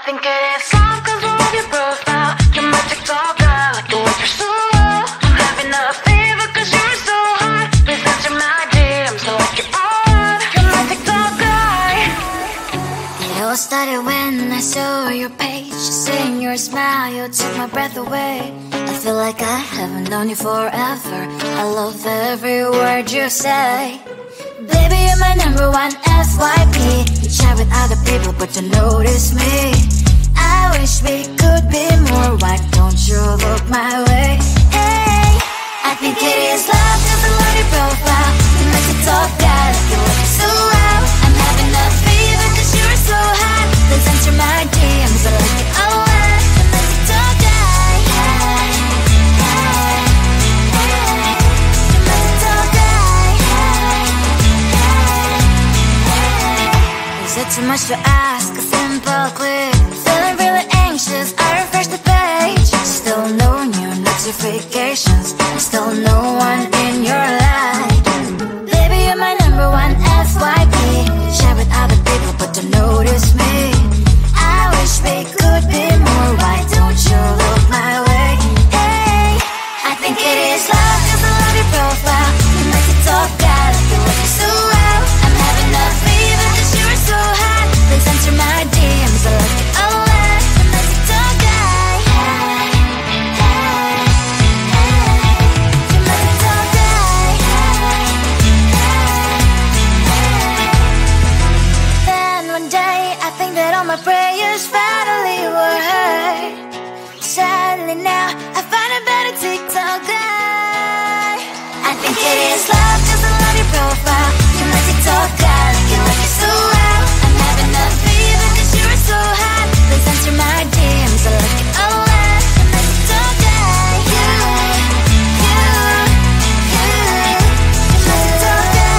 think it is love 'cause I love your profile. You're my TikTok guy, like the way you're so low. I'm having a fever 'cause you're so hot. Please answer my DMs like you're on. You're my TikTok guy. It all started when I saw your page. Seeing your smile, you took my breath away. I feel like I haven't known you forever. I love every word you say. Baby, you're my number one FYP. You chat with other people but you notice me. I wish we could be more. Why don't you look my way? Hey, I think it is love 'cause I love your profile. You make it talk guy like you look so loud. I'm having a fever 'cause you're so hot. Please answer my DMs, I like it a lot. You make it talk guy. Hey, hey, hey. You make it talk guy. Is it too much to ask? A simple click. Feeling really anxious, I refresh the page. Still no new notifications. Still no one in your life. Baby, you're my number one FYP. Share with other people but don't notice me. I wish we could be more. Why don't you look my way? Hey, I think it is love 'cause I love your profile. You make it talk guy like you look so well. I'm having a fever 'cause you're so hot. Please answer my DMs, I like it a lot. You make it talk guy. Hey, hey, hey. You make it talk guy. Hey, hey, hey. Then one day I think that all my prayers finally were heard. Sadly now I find a better TikTok guy. I think it is love 'cause I love your profile. You my TikTok guy like you look so well. I'm having a fever 'cause you're so hot. Please answer my DMs, I like it a lot. You my TikTok guy. You my TikTok guy.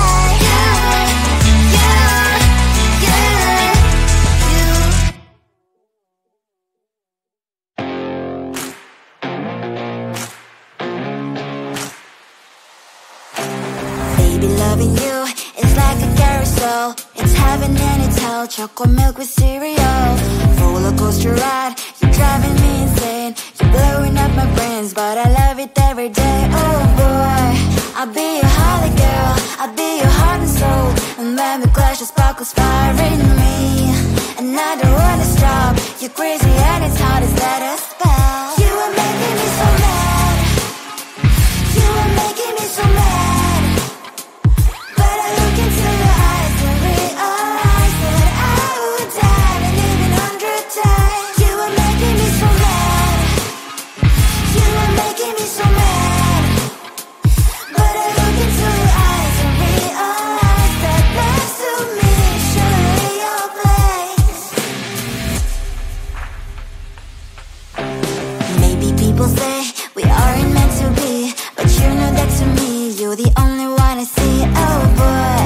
Baby, loving you is like a carousel. It's heaven and it's hell. Chocolate milk with cereal. Roller coaster ride. You're driving me insane. You're blowing up my brains, but I love it every day. Oh boy, I'll be your holly girl. I'll be your heart and soul. And when we clash, the sparkles fire in me. And I don't wanna stop. You're crazy and it's hard as that a spell. You are making me so mad. You are making me so mad. But I look into your eyes and realize that I would die and even 100 times. You are making me so mad. You are making me so mad. But I look into your eyes and realize that next to me is surely your place. Maybe people say we aren't meant to be, but you know that to me you're the only one I see. Oh boy,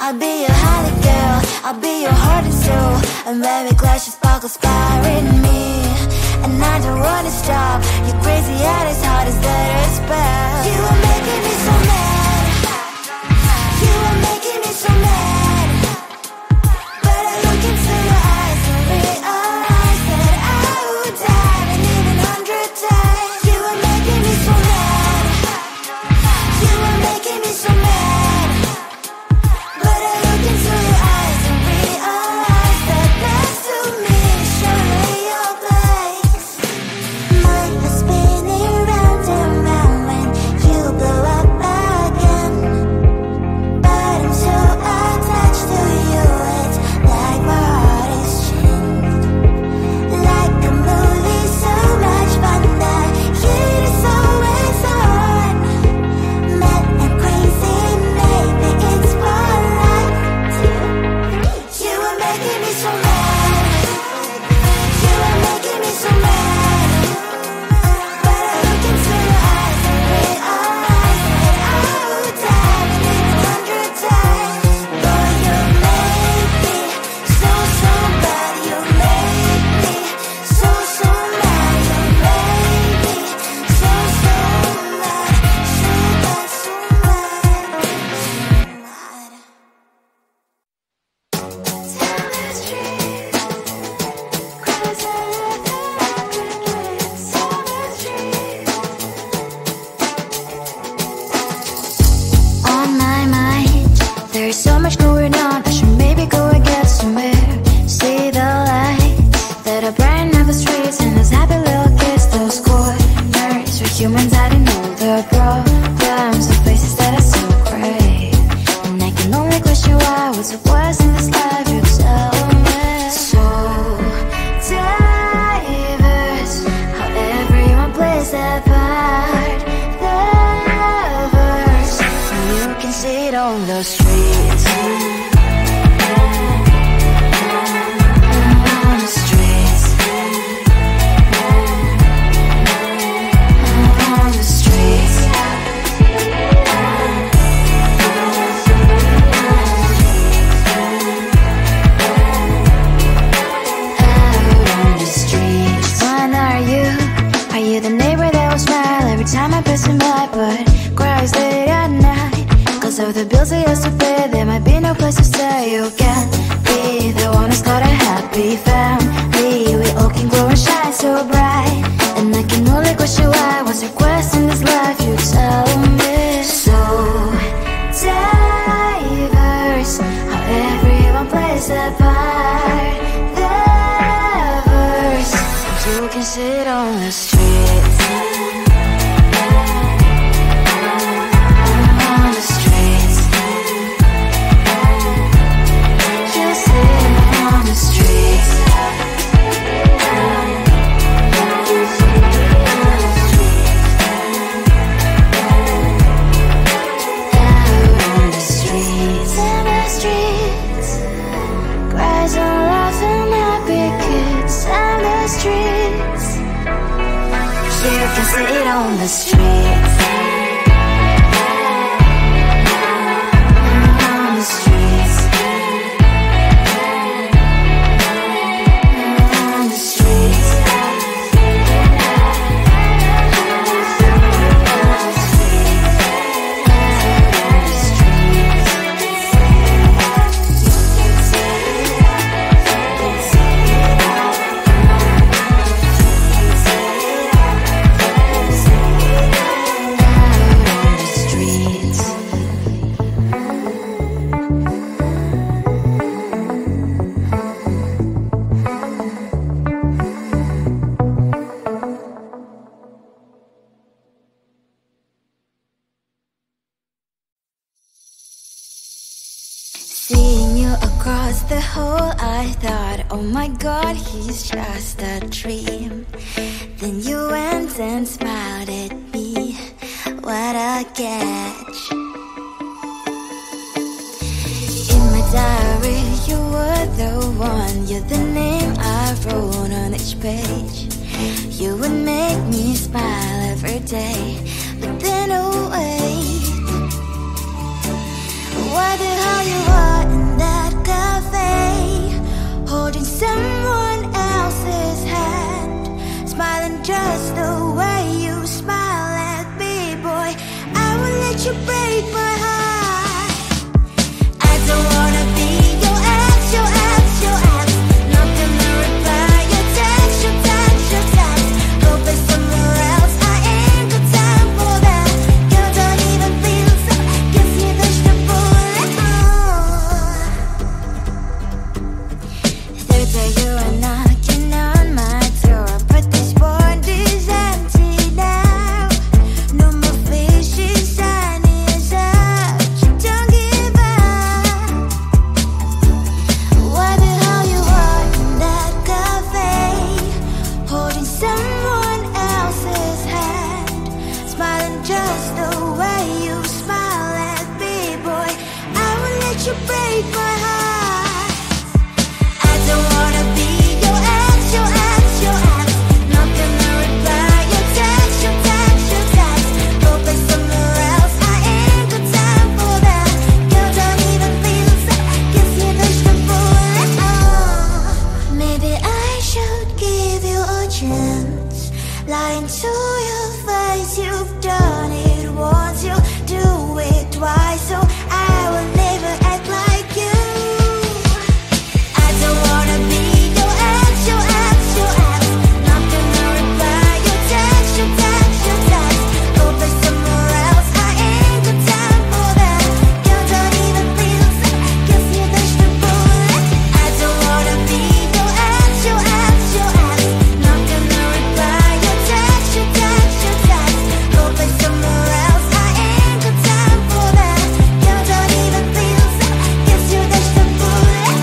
I'll be your holly girl. I'll be your heart and soul. And when we clash, the sparkles fire in me. And I don't wanna stop. You're crazy and as hard as that a spell. You are making me so mad. You are making me so mad. But I look into your eyes and realize that I would die and even 100 times. You are making me so mad. You are making me so mad. But I look into your eyes and realize that next to me is surely your place. Mind was spinning round and round when you what cries late at night. Cause of the bills I used to pay, there might be no place to stay. You can't be the one who's got a happy family. We all can grow and shine so bright. And I can only question why. What's your quest in this life? You tell me. So diverse, how everyone plays their part. Their verse, you can sit on the streets. On the streets. You sit on the streets. Sit on the streets. On the streets. On the streets. Seeing you across the hall, I thought, oh my god, he's just a dream. Then you went and smiled at me. What a catch. In my diary, you were the one. You're the name I wrote on each page. You would make me smile every day. But then, oh wait, why the hell you are in that cafe, holding someone else's hand, smiling just the way you smile at me, boy. I will let you break my heart. I don't wanna be your ex, your ex, your ex. Not gonna reply your text, your text, your text. Go play somewhere else, I ain't got time for that. You don't even feel so, guess you touched the bullet. Third day you are knocking on my door, but this board is empty now. No more fishes, sun is up. You don't give up. Why the hell you are in that cafe, holding someone else's hand, smiling just the way you smile at me, boy. I will let you break my heart. I don't wanna be your ex, your ex, your ex. Not gonna reply your text, your text, your text. Go play somewhere else, I ain't got time for that. You don't even feel so, guess you dodged the bullet. Maybe I should give you a chance. Lying to your face, you've done it once, you do it twice, so I will never act like you. I don't wanna be your ex, your ex, your ex. Not gonna reply your text, your text, your text. Go play somewhere else, I ain't got time for that. You don't even feel so, guess you dodged the bullet. I don't wanna be your ex, your ex, your ex. Not gonna reply your text, your text, your text. Go play somewhere else, I ain't got time for that. You don't even feel so, guess you dodged the bullet.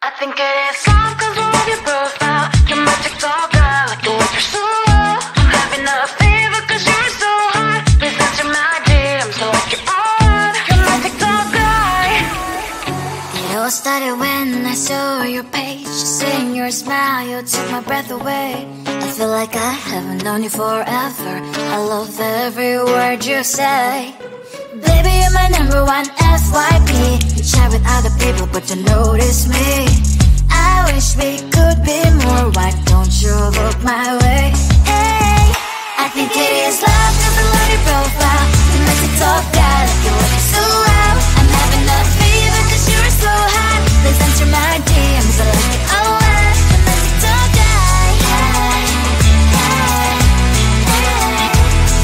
I think it is all 'cause of your profile. Your magic's all got like the way you're so low. I'm having a fever 'cause you're so hot. Please answer my DMs like you're on. Your magic's all got. It all started when I saw your page. Seeing your smile, you took my breath away. I feel like I haven't known you forever. I love every word you say. Baby, you're my number one FYP. You chat with other people but don't notice me. I wish we could be more. Why don't you look my way? Hey, I think it is love cause I love your profile. You make me talk guy like you're working so well. I'm having a fever cause you're so hot. Please answer my DMs, I like it a lot. You make me talk guy. Hey, hey, hey.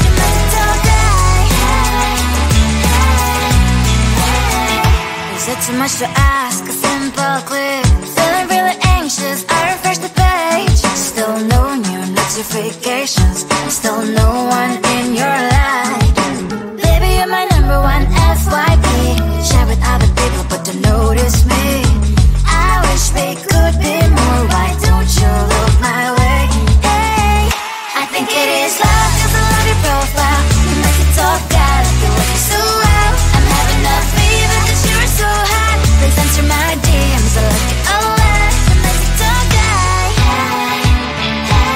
You make me talk guy. Hey, hey. Is it too much to ask? A simple click. Feeling really anxious, I refresh the page. Still no new notifications. Still no one in your life. Baby, you're my number one FYP. You chat with other people but don't notice me. I wish we could be more. Why don't you look my way? Hey, I think it is love cause I love your profile. You make it talk guy like you're working so well. I'm having a fever cause you're so hot. Please answer my DMs, I like it a lot. You make it talk guy. Hey, hey,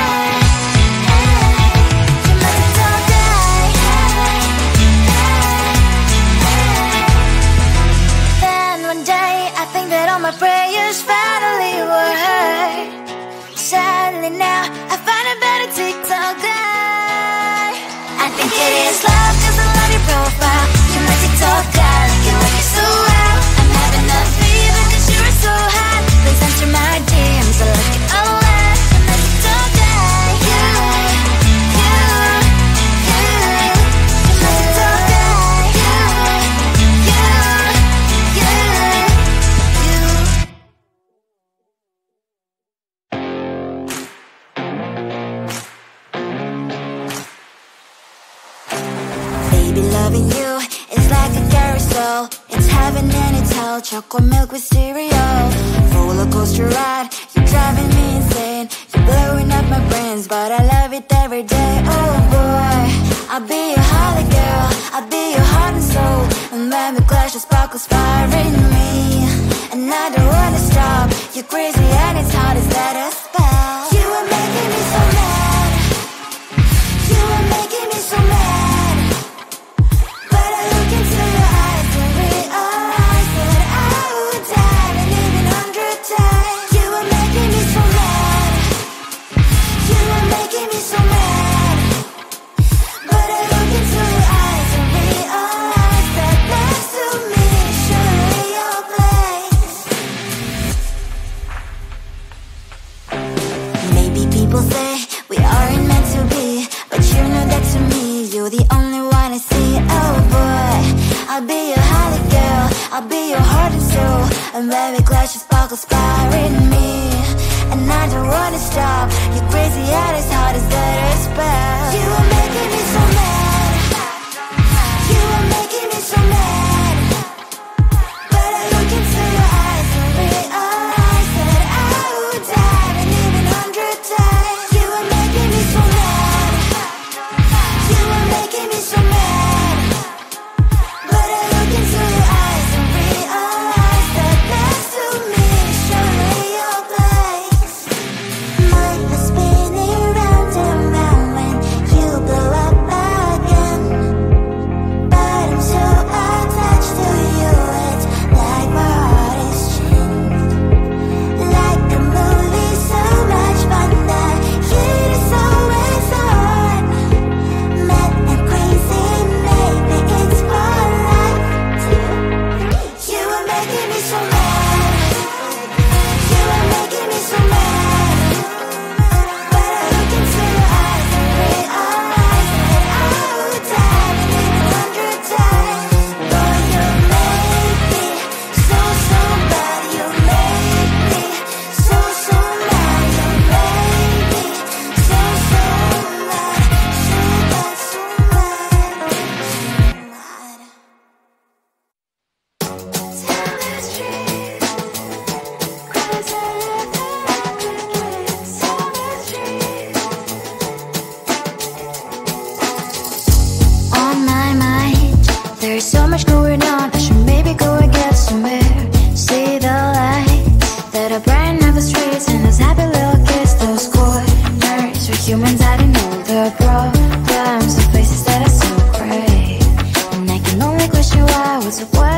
hey. You make it talk guy. Hey, hey, hey. Then one day I think that all my prayers finally were heard. Sadly now I find a better TikTok guy. I think it is love cause I love your profile. You make it talk guy like you're working so well. I'm having a fever cause you're so hot. Please answer my DMs, I like it a lot. You make it talk guy. You make it talk guy. Baby, loving you is like a carousel. It's heaven and it's hell. Chocolate milk with cereal. Roller coaster ride. You're driving me insane. You're blowing up my brains, but I love it every day. Oh boy, I'll be your holly girl. I'll be your heart and soul. And when we clash, the sparkles fire in me. And I don't wanna stop. You're crazy and it's hard as that a spell. You are making me so mad. You are making me so mad. But I look into your eyes and realize that I would die and even 100 times. You are making me so mad. You are making me so mad. But I look into your eyes and realize that next to me is surely your place. Maybe people say we aren't meant to be, but you know that to me you're the only one I see. Oh boy, I'll be your holly girl. I'll be your heart and soul. And when we clash, the sparkles fire in me. And I don't wanna stop. You're crazy and as hard as that a spell. You are making me so mad. You are making me so mad. But I look into your eyes and realize that I would die and even 100 times. You are making me so mad. You are making me so mad. But I look into your eyes and realize that next to me is surely your place. Mind is spinning round and round when you blow up again. But I'm so attached to you, it's like my heart is chained. Like a movie, so much fun that heat is always on. Mad and crazy, maybe it's for life too. You are making me so mad. You are making me so mad. But I look into your eyes and realize that I would die and even 100 times. Boy, you make me so, so bad. You make me so, so mad. You make me so, so mad. So bad, so mad, so mad. Tell me the truth, 'cause I love everything so much. On my mind, there's so much going on. I should maybe go and get somewhere. See the lights that are brighten up the streets and those happy little kids, those corners where you was a word.